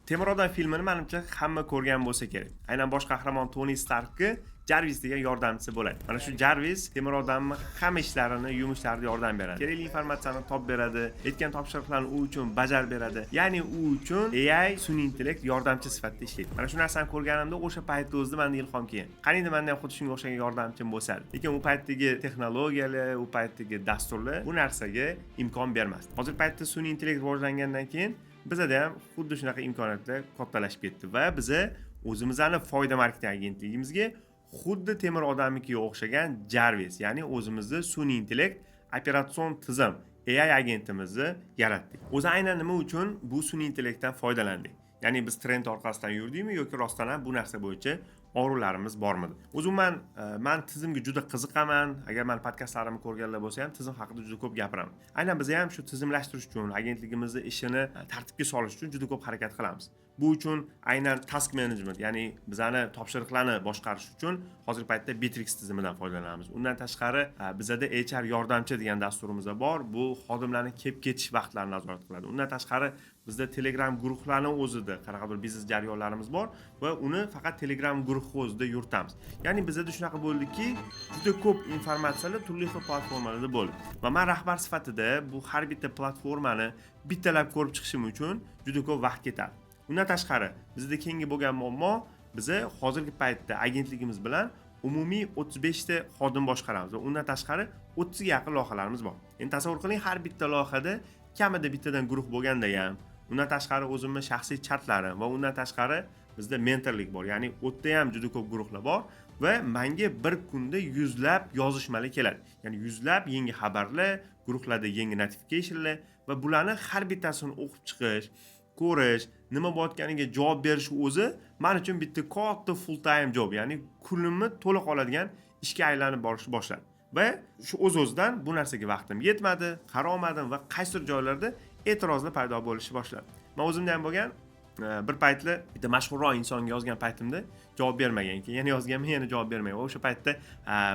Temur odam filmini menimcha hamma ko'rgan bo'lsa kerak. Aynan bosh qahramon Toni Starkka Jarvis degan yordamchisi bo'ladi. Mana shu Jarvis temur odamni hamma ishlarini, yumushlarida yordam beradi. Kerakli informatsiyani topib beradi, aytgan topshiriqlarni u uchun bajarib beradi. Ya'ni u uchun AI sun'iy intellekt yordamchi sifatida ishlaydi. Mana shu narsani ko'rganimda o'sha paytda o'zida menda ilhom kelgan. Qaniydi menda ham xuddi shunga o'xshagan yordamchim bo'lsa. Lekin u paytdagi texnologiyalar, u paytdagi dasturlar bu narsaga imkon bermasdi. Hozir paytda sun'iy intellekt rivojlangandan keyin bizda ham xuddi shunaqa imkoniyatlar kattalashib ketdi va biz o'zimizning foyda marketing agentligimizga xuddi temir odamnikiga o'xshagan Jarvis, ya'ni o'zimizning sun'iy intellekt operatsion tizim AI agentimizni yaratdik. O'zi aynan nima uchun bu sun'iy intellektdan foydalandik? Ya'ni biz trend orqasidan yurdikmi yoki rostdan ham bu narsa bo'yicha orzularimiz bormidi? O'zimman men tizimga juda qiziqaman. Agar men podkastlarimni ko'rganlar bo'lsa ham tizim haqida juda ko'p gapiraman. Aynan biz ham shu tizimlashtirish uchun, agentligimizning ishini tartibga solish uchun juda ko'p harakat qilamiz. Bu uchun aynan task management, ya'ni bizani topshiriqlarni boshqarish uchun hozirgi paytda Bittrex tizimidan foydalanamiz. Undan tashqari bizda HR yordamchi degan dasturimiz bor. Bu xodimlarning kelib ketish vaqtlarini nazorat qiladi. Undan tashqari bizda Telegram guruhlarning o'zida qanaqadir biznes jarayonlarimiz bor va uni faqat Telegram guruhi o'zida yuritamiz. Ya'ni bizda shunaqa bo'ldiki, juda ko'p informatsiyalar turli xil platformalarda bo'ldi. Va men rahbar sifatida bu har bitta platformani bittalab ko'rib chiqishim uchun juda ko'p vaqt ketadi. Undan tashqari bizda keyingi bo'lgan muammo, biz hozirgi paytda agentligimiz bilan umumiy 35 ta xodim boshqaramiz va undan tashqari 30 ga yaqin loyihalarimiz bor. Endi tasavvur qiling, har bitta loyihada kamida bittadan guruh bo'lganda ham, undan tashqari o'zimning shaxsiy chatlarim va undan tashqari bizda mentorlik bor. Ya'ni o'tda ham juda ko'p guruhlar bor va menga bir kunda yuzlab yozishmalar keladi. Ya'ni yuzlab yangi xabarlar, guruhlarda yangi notifikationlar va bularni har bittasini o'qib chiqish, ko'rish, nima bo'layotganiga javob berish o'zi men uchun bitta katta full time job, ya'ni kunimni to'liq oladigan ishga aylanib borishni boshladi. Va shu o'z-o'zidan bu narsaga vaqtim yetmadi, qarolmadim va qaysidir joylarda e'tirozlar paydo bo'lishni boshladi. Men o'zimda ham bo'lgan bir paytlar bitta mashhurroq insonga yozgan paytimda javob bermagan, keyin yana yozganman, yana javob bermagan. O'sha paytda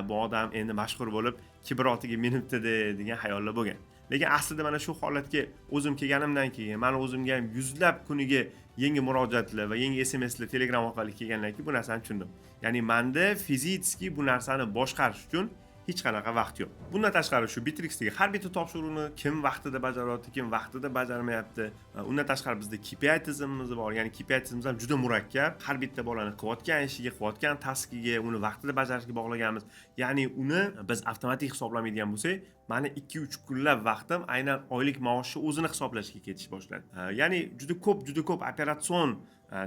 bu odam endi mashhur bo'lib kibrotiga minibdi degan xayollar bo'lgan. Lekin aslida mana shu holatga o'zim kelganimdan keyin, men o'zimga ham yuzlab kuniga yangi murojaatlar va yangi SMSlar Telegram orqali kelgandan keyin bu narsani tushundim. Ya'ni menda fiziki bu narsani boshqarish uchun hech qanaqa vaqt yo'q. Bundan tashqari shu Bitrexdagi har bitta topshiriqni kim vaqtida bajaryapti, kim vaqtida bajarmayapti. Undan tashqari bizda KPI tizimimiz bor. Ya'ni KPI tizimimiz ham juda murakkab. Har bitta bolani qilayotgan ishiga, qilayotgan taskiga, uni vaqtida bajarishga bog'laganmiz. Ya'ni uni biz avtomatik hisoblamaydigan bo'lsak, meni 2-3 kunlab vaqtim aynan oylik maoshni o'zini hisoblashga ketish boshladi. Ya'ni juda ko'p operatsion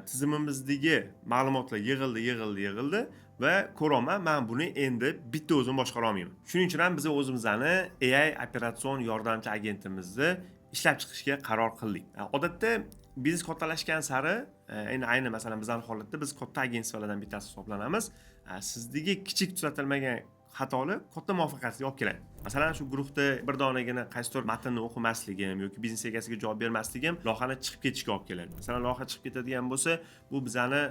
tizimimizdagi ma'lumotlar yig'ildi va ko'raman, men buni endi bitta o'zim boshqara olmayman. Shuning uchun ham biz o'zimizni AI operatsion yordamchi agentimizni ishlab chiqishga qaror qildik. Odatda biznes kattalashgan sari, ayni masalan bizning holatda biz katta agentstvalardan bittasi hisoblanamiz. Sizdagi kichik tuzatilmagan xatolar katta muvaffaqiyatga olib keladi. Masalan, shu guruhda bir donagina qaysidir matnni o'qimasligim yoki biznes egasiga javob bermasligim loyihani chiqib ketishiga olib keladi. Masalan, loyiha chiqib ketadigan bo'lsa, bu bizani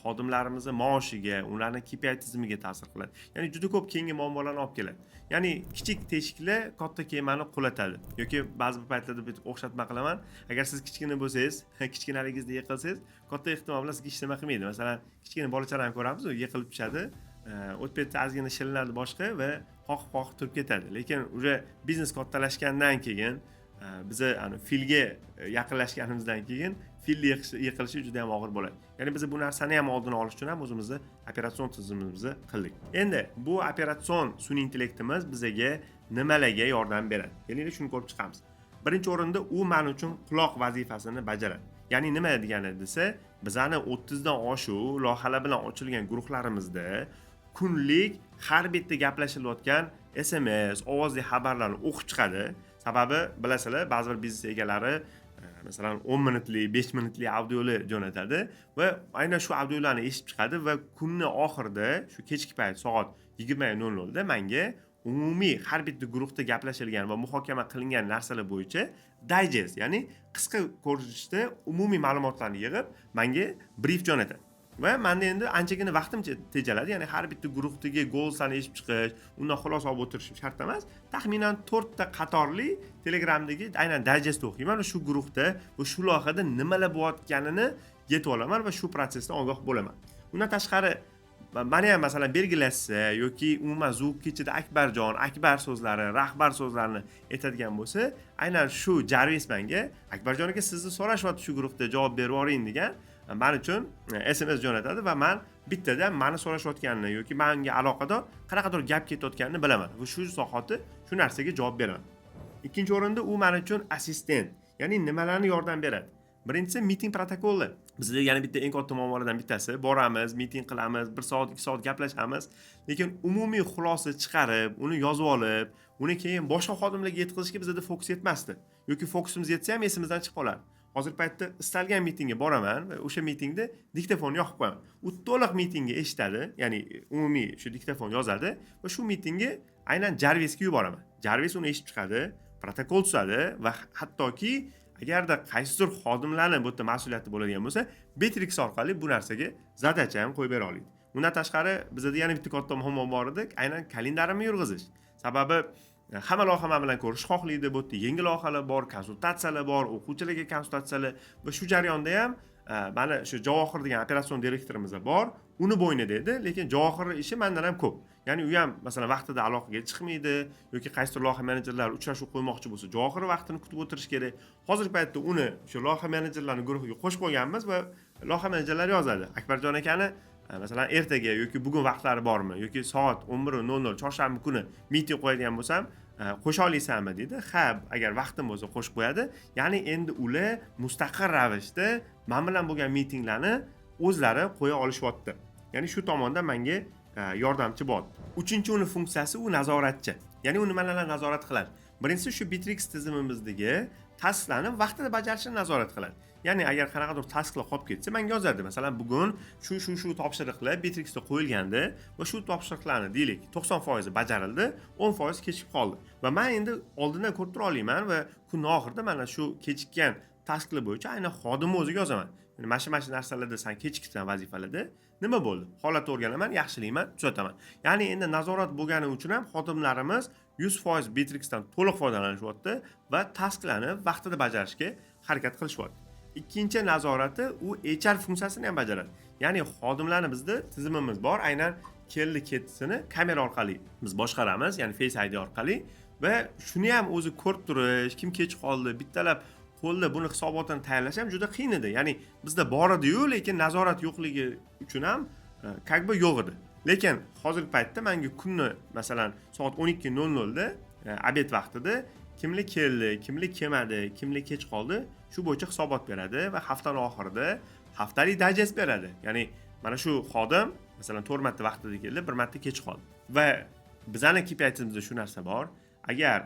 xodimlarimizning maoshiga, ularning KPI tizimiga ta'sir qiladi. Ya'ni juda ko'p keyingi muammolarni olib keladi. Ya'ni kichik teshiklar katta kemani qulatadi. Yoki ba'zi bir paytlarda bir o'xshatma qilaman. Agar siz kichkina bo'lsangiz, kichkinaligingizda yiqilsangiz, katta ehtimol bilan sizga hech nima qilmaydi. Masalan, kichkina bolachalarni ko'ramiz, u yiqilib tushadi. O'tpetda ozgina shilinadi boshqa va qoqib turib ketadi. Lekin uje biznes kattalashgandan keyin biz filga yaqinlashganimizdan keyin filni yiqilishi juda ham og'ir bo'ladi. Ya'ni biz bu narsani ham oldini olish uchun ham o'zimizni operatsion tizimimizni qildik. Endi bu operatsion sun'iy intellektimiz bizga nimalarga yordam beradi? Ya'ni shuni ko'rib chiqamiz. Birinchi o'rinda u men uchun quloq vazifasini bajaradi. Ya'ni nima degani desa, bizani 30 dan oshuv loyihalar bilan ochilgan guruhlarimizda kunlik har bitta gaplashilayotgan SMS, ovozli xabarlarni o'qib chiqadi. Sababi bilasizlar, ba'zi bir biznes egalari masalan 10 minutlik, 5 minutlik audiolar jo'natadi va aynan shu audiolarni eshitib chiqadi va kunning oxirida, shu kechki payt soat 20:00 da menga umumiy har bitta guruhda gaplashilgan va muhokama qilingan narsalar bo'yicha digest, ya'ni qisqa ko'rinishda umumiy ma'lumotlarni yig'ib menga brief jo'natadi. Va menda endi anchagina vaqtim tejaladi. Ya'ni har bitta guruhdagi gollarni eshitib chiqish, undan xulosa olib o'tirishim shart emas. Taxminan 4 ta qatorli Telegramdagi aynan digest o'qiyman. Shu guruhda va shu loyihada nimalar bo'layotganini yetib olaman va shu protsessdan ogoh bo'laman. Undan tashqari mani ham masalan belgilashsa yoki umuman Zoom ichida Akbar so'zlari, rahbar so'zlarini aytadigan bo'lsa, aynan shu Jarvis menga Akbarjon aka sizni so'rashyapti shu guruhda javob berib yuboring degan men uchun SMS jo'natadi va men bittada meni so'rashayotganini yoki menga aloqador qanaqadir gap ketayotganini bilaman va shu zahoti shu narsaga javob beraman. Ikkinchi o'rinda u men uchun assistent, ya'ni nimalarni yordam beradi. Birinchisi miting protokoli. Bizda yana bitta eng katta muammolardan bittasi, boramiz, miting qilamiz, 1 soat, 2 soat gaplashamiz, lekin umumiy xulosa chiqarib, uni yozib olib, uni keyin boshqa xodimlarga yetkazishga bizda fokus yetmasdi. Yoki fokusimiz yetsa ham esimizdan chiqib qoladi. Hozirgi paytda istalgan mitingga boraman va o'sha mitingda diktofonni yoqib qo'yaman. U to'liq mitingni eshitadi, ya'ni umumiy shu diktofon yozadi va shu mitingga aynan Jarvisga yuboraman. Jarvis uni eshitib chiqadi, protokol tuzadi va hattoki agarda qaysidir xodimlarning bu yerda mas'uliyati bo'ladigan bo'lsa, Bitrix orqali bu narsaga zadacha ham qo'yib bera oladi. Undan tashqari bizda yana bitta katta muammo bor edi, aynan kalendarimni yurg'izish. Sababi hamma loyiha men bilan ko'rish xohlaydi, bu yerda yangi loyihalar bor, konsultatsiyalar bor, o'quvchilarga konsultatsiyalar va shu jarayonda ham mana shu Javohir degan operatsion direktorimiz bor, uni bo'ynida edi, lekin Javohir ishi mendan ham ko'p. Ya'ni u ham masalan vaqtida aloqaga chiqmaydi yoki qaysidir loyiha menejerlari uchrashuv qo'ymoqchi bo'lsa, Javohir vaqtini kutib o'tirish kerak. Hozirgi paytda uni shu loyiha menejerlarining guruhiga qo'shib qo'yganmiz va loyiha menejerlari yozadi. Akbarjon akani masalan ertaga yoki bugun vaqtlari bormi yoki soat 11:00 chorshanba kuni miting qo'yadigan bo'lsam, qo'sha olaysanmi dedi. Ha, agar vaqtim bo'lsa qo'shib qo'yadi. Ya'ni endi ular mustaqil ravishda men bilan bo'lgan mitinglarni o'zlari qo'ya olishyapti. Ya'ni shu tomondan menga yordamchi bor. Uchinchi uni funksiyasi u nazoratchi. Ya'ni u nimalarni nazorat qiladi? Birinchisi shu Bitrix tizimimizdagi tasklarni vaqtida bajarishni nazorat qiladi. Ya'ni agar qanaqadir tasklar qolib ketsa, menga yozadi. Masalan, bugun shu topshiriqlar Bitrixda qo'yilgandi va shu topshiriqlarni deylik 90% bajarildi, 10% kechikib qoldi. Va men endi oldindan ko'rib tura olaman va kunning oxirida mana shu kechikkan tasklar bo'yicha aynan xodimni o'ziga yozaman. Yani mana shu narsalarda sen kechikibsan vazifalarda, nima bo'ldi? Holatni o'rganaman, yaxshilayman, tuzataman. Ya'ni endi nazorat bo'lgani uchun ham xodimlarimiz 100% Bitrixdan to'liq foydalanishyapti va tasklarni vaqtida bajarishga harakat qilishyapti. Ikkinchi nazorati u HR funksiyasini ham bajaradi. Ya'ni xodimlarni bizda tizimimiz bor, aynan keldi-ketdisini kamera orqali biz boshqaramiz, ya'ni Face ID orqali va shuni ham o'zi ko'rib turish, kim kech qoldi, bittalab qo'lda buni hisobotini tayyorlash ham juda qiyin edi. Ya'ni bizda bor edi-yu, lekin nazorat yo'qligi uchun ham kakba yo'q edi. Lekin hozirgi paytda menga kunni masalan soat 12:00 da obed vaqtida kimlik keldi, kimlik kelmadi, kimlik kech qoldi, shu bo'yicha hisobot beradi va haftaning oxirida haftalik dayjest beradi. Ya'ni mana shu xodim masalan 4 marta vaqtida keldi, 1 marta kech qoldi. Va bizning KPI'imizda shu narsa bor. Agar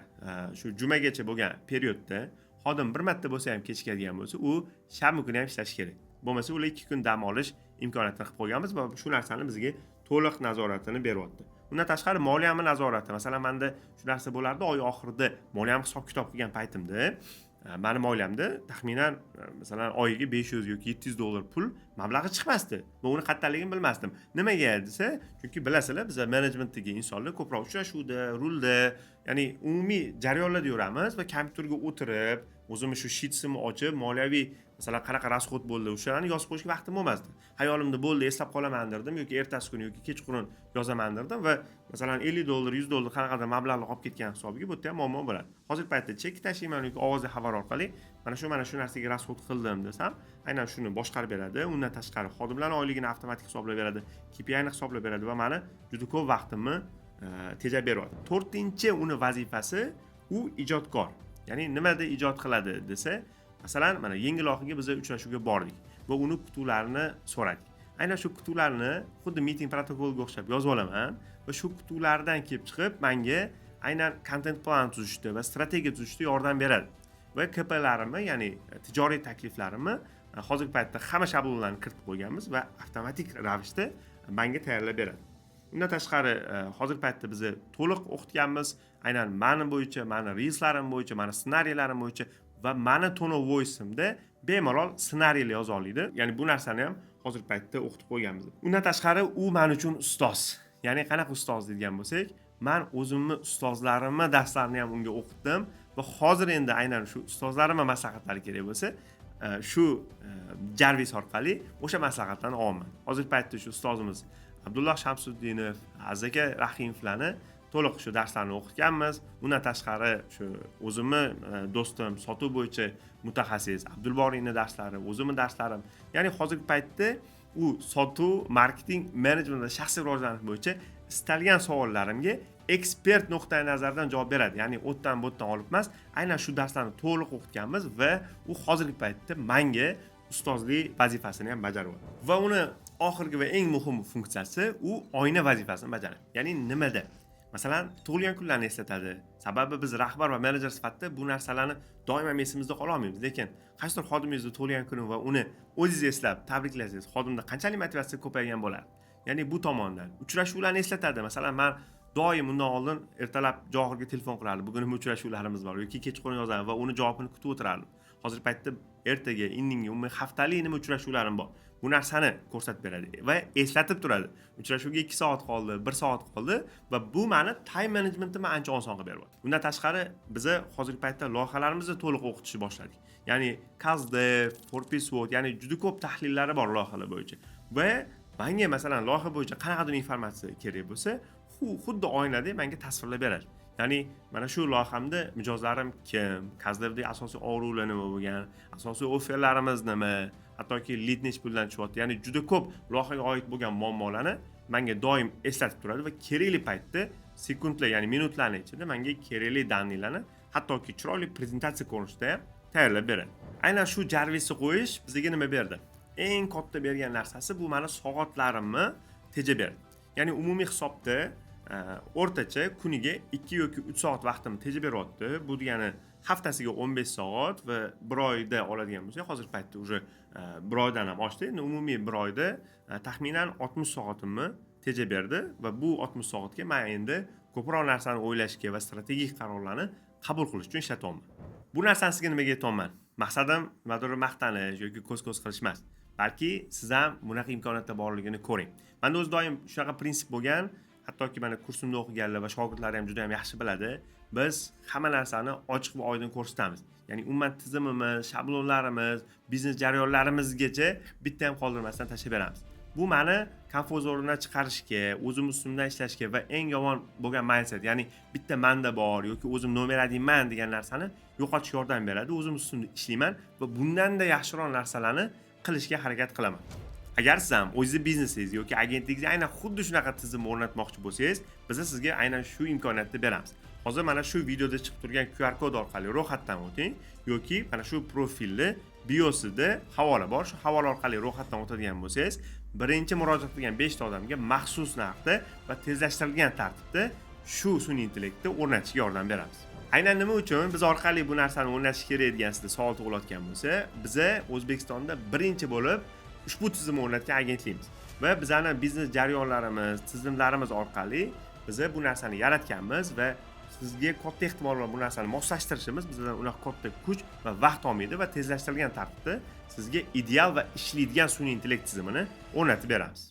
shu jumagacha bo'lgan periodda xodim 1 marta bo'lsa ham kechikadigan bo'lsa, u shanba kuni ham ishlash kerak. Bo'lmasa ular 2 kun dam olish imkoniyatini qilib qo'yganmiz va shu narsani bizga to'liq nazoratini beryapti. Undan tashqari moliyani nazorati. Masalan, menda shu narsa bo'lardi, oy oxirida moliyamni hisob-kitob qilgan paytimda, meni moliyamda taxminan masalan oyiga 500 yoki 700 dollar pul mablag'i chiqmasdi. Va uni qattanligini bilmasdim. Nimaga desa, chunki bilasizlar, biz menejmentdagi insonlar ko'proq uchrashuvda, rulda, ya'ni umumiy jarayonlarda yuramiz va kompyuterga o'tirib, o'zimni shu sheetsimni ochib, moliyaviy masalan qanaqa rasxod bo'ldi, o'shalarni yozib qo'yishga vaqtim bo'lmasdi. Hayolimda bo'ldi, eslab qolaman derdim yoki ertasi kuni yoki kechqurun yozaman derdim va masalan 50 dollar, 100 dollar qanaqadir mablag'lar qolib ketgan hisobiga bu yerda ham muammo bo'ladi. Hozirgi paytda chek tashiyman yoki ovozli xabar orqali mana shu narsaga rasxod qildim desam, aynan shuni boshqarib beradi. Undan tashqari xodimlarning oyligini avtomatik hisoblab beradi, KPI'ni hisoblab beradi va meni juda ko'p vaqtimni tejab beryapti. 4-chi uni vazifasi u ijodkor. Ya'ni nimada ijod qiladi desa, masalan, mana yangi loyihaga biz uchrashuvga bordik va uni kutuvlarini so'radik. Aynan shu kutuvlarni xuddi miting protokoliga o'xshab yozib olaman va shu kutuvlardan kelib chiqib menga aynan content plan tuzishda va strategiya tuzishda yordam beradi. Va KPI'larimni, ya'ni tijoriy takliflarimni hozirgi paytda hamma shablonlarni kiritib qo'yganmiz va avtomatik ravishda menga tayyorlab beradi. Undan tashqari hozirgi paytda biz to'liq o'qitganmiz, aynan mani bo'yicha, mani reelslarim bo'yicha, mani ssenariylarim bo'yicha va mani tone of voice'imda bemalol ssenariylar yoza oladi. Ya'ni bu narsani ham hozirgi paytda o'qitib qo'yganmiz. Undan tashqari u men uchun ustoz. Ya'ni qanaqa ustoz degan bo'lsak, men o'zimni ustozlarimni darslarini ham unga o'qitdim va hozir endi aynan shu ustozlarimga maslahatlari kerak bo'lsa, shu Jarvis orqali o'sha maslahatlarni olaman. Hozirgi paytda shu ustozimiz Abdulloh Shamsuddinov, Azaka Rahimovlarni to'liq shu darslarni o'qitganmiz. Undan tashqari shu o'zimni do'stim sotuv bo'yicha mutaxassis Abdulboriyning darslari, o'zimning darslarim. Ya'ni hozirgi paytda u sotuv, marketing, menejment va shaxsiy rivojlanish bo'yicha istalgan savollarimga ekspert nuqtai nazaridan javob beradi. Ya'ni o'tdan bo'tdan olib emas, aynan shu darslarni to'liq o'qitganmiz va u hozirgi paytda menga ustozlik vazifasini ham bajaryapti. Va uni oxirgi va eng muhim funksiyasi u oyna vazifasini bajaradi. Ya'ni nimada? Masalan, tug'ilgan kunlarni eslatadi. Sababi biz rahbar va menejer sifatida bu narsalarni doim ham esimizda qola olmaymiz. Lekin qaysidir xodimingizni tug'ilgan kuni va uni o'zingiz eslab tabriklasangiz, xodimda qanchalik motivatsiya ko'paygan bo'ladi. Ya'ni bu tomondan uchrashuvlarni eslatadi. Masalan, men doim undan oldin ertalab Johirga telefon qilardim. Bugun nima uchrashuvlarimiz bor yoki kechqurun yozaman va uni javobini kutib o'tirardim. Hozir paytda ertaga, indinga, umuman haftalik nima uchrashuvlarim bor. Bu narsani ko'rsatib beradi va eslatib turadi. Uchrashuvga 2 soat qoldi, 1 soat qoldi va bu meni time managementimni ancha oson qilib beryapti. Undan tashqari biz hozirgi paytda loyihalarimizni to'liq o'qitishni boshladik. Ya'ni CastDev, ForPSWord, ya'ni juda ko'p tahlillari bor loyihalar bo'yicha. Va menga masalan loyiha bo'yicha qanaqadir informatsiya kerak bo'lsa, xuddi oynadek menga tasvirlab beradi. Ya'ni mana shu loyihamda mijozlarim kim, CastDevdagi asosiy og'riqlar nima bo'lgan, asosiy offerlarimiz nima, hattoki lead nech puldan tushyapti. Ya'ni juda ko'p loyihaga oid bo'lgan muammolarni menga doim eslatib turadi va kerakli paytda sekundlar, ya'ni minutlarning ichida menga kerakli daniylarni hattoki chiroyli prezentatsiya ko'rinishida ham tayyorlab beradi. Aynan shu Jarvisni qo'yish bizga nima berdi? Eng katta bergan narsasi bu meni soatlarimni tejab berdi. Ya'ni umumiy hisobda o'rtacha kuniga 2 yoki 3 soat vaqtimni tejab beryapti. Bu degani haftasiga 15 soat va bir oyda oladigan bo'lsak, hozir paytda уже bir oydan ham oshdi. Endi umumiy bir oyda taxminan 60 soatimni tejab berdi va bu 60 soatga men endi ko'proq narsani o'ylashga va strategik qarorlarni qabul qilish uchun ishlatyapman. Bu narsani sizga nimaga aytyapman? Maqsadim nimadir maqtanish yoki ko'z-ko'z qilish emas. Balki siz ham bunaqa imkoniyatlar borligini ko'ring. Menda o'z doim shunaqa prinsip bo'lgan. Hattoki mana kursimda o'qiganlar va shogirdlarim ham juda ham yaxshi biladi. Biz hamma narsani ochiq va oydin ko'rsatamiz. Ya'ni umuman tizimimiz, shablonlarimiz, biznes jarayonlarimizgacha bitta ham qoldirmasdan tashlab beramiz. Bu meni komfort zonamdan chiqarishga, o'zim ustimdan ishlashga va eng yomon bo'lgan mindset, ya'ni bitta menda bor yoki o'zim nomer adayman degan narsani yo'qotishga yordam beradi. O'zim ustimda ishlayman va bundan-da yaxshiroq narsalarni qilishga harakat qilaman. Agar siz ham o'zingiz biznesingiz yoki agentligingizga aynan xuddi shunaqa tizim o'rnatmoqchi bo'lsangiz, biz sizga aynan shu imkoniyatni beramiz. Hozir mana shu videoda chiqib turgan QR kod orqali ro'yxatdan o'ting yoki mana shu profilni biosida havola bor. Shu havola orqali ro'yxatdan o'tadigan bo'lsangiz, birinchi murojaat qilgan 5 ta odamga maxsus narxda va tezlashtirilgan tartibda shu sun'iy intellektni o'rnatishga yordam beramiz. Aynan nima uchun biz orqali bu narsani o'rnatish kerak degan sizda savol tug'ilayotgan bo'lsa, biz O'zbekistonda birinchi bo'lib ushbu tizimni o'rnatgan agentligimiz va bizning biznes jarayonlarimiz, tizimlarimiz orqali biz bu narsani yaratganmiz va sizga katta ehtimol bilan bu narsani moslashtirishimiz bizdan unaqa katta kuch va vaqt olmaydi va tezlashtirilgan tartibda sizga ideal va ishlaydigan sun'iy intellekt tizimini o'rnatib beramiz.